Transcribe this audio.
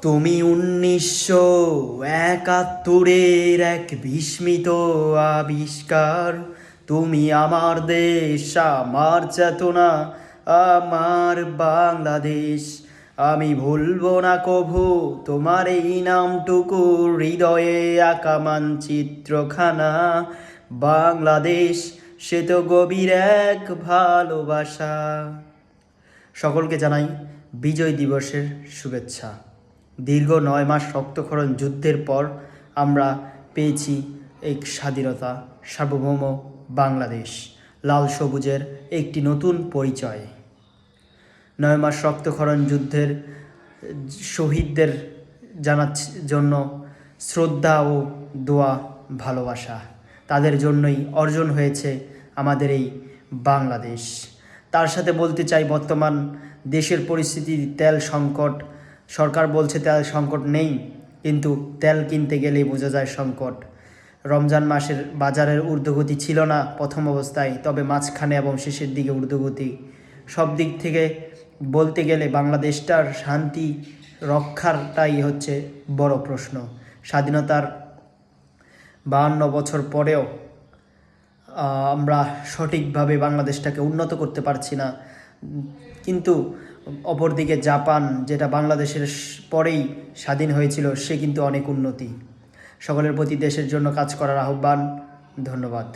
তুমি 1971-এর এক বিস্মিত আবিষ্কার। তুমি আমার দেশ, আমার চেতনা, আমার বাংলাদেশ। আমি ভুলবো না কভু তোমার এই নামটুকু, হৃদয়ে আঁকা মানচিত্রখানা। বাংলাদেশ সে তো গভীর এক ভালোবাসা। সকলকে জানাই বিজয় দিবসের শুভেচ্ছা। দীর্ঘ 9 মাস রক্তক্ষরণ যুদ্ধের পর আমরা পেয়েছি এক স্বাধীনতা, সার্বভৌম বাংলাদেশ, লাল সবুজের একটি নতুন পরিচয়। 9 মাস রক্তক্ষরণ যুদ্ধের শহীদদের জানার জন্য শ্রদ্ধা ও দোয়া, ভালোবাসা। তাদের জন্যই অর্জন হয়েছে আমাদের এই বাংলাদেশ। তার সাথে বলতে চাই, বর্তমান দেশের পরিস্থিতি, তেল সংকট। সরকার বলছে তেল সংকট নেই, কিন্তু তেল কিনতে গেলেই বোঝা যায় সংকট। রমজান মাসের বাজারের ঊর্ধ্বগতি ছিল না প্রথম অবস্থায়, তবে মাঝখানে এবং শেষের দিকে ঊর্ধ্বগতি। সব দিক থেকে বলতে গেলে বাংলাদেশটার শান্তি রক্ষাটাই হচ্ছে বড় প্রশ্ন। স্বাধীনতার 52 বছর পরেও আমরা সঠিকভাবে বাংলাদেশটাকে উন্নত করতে পারছি না। কিন্তু অপরদিকে জাপান, যেটা বাংলাদেশের পরেই স্বাধীন হয়েছিল, সে কিন্তু অনেক উন্নতি। সকলের প্রতি দেশের জন্য কাজ করার আহ্বান। ধন্যবাদ।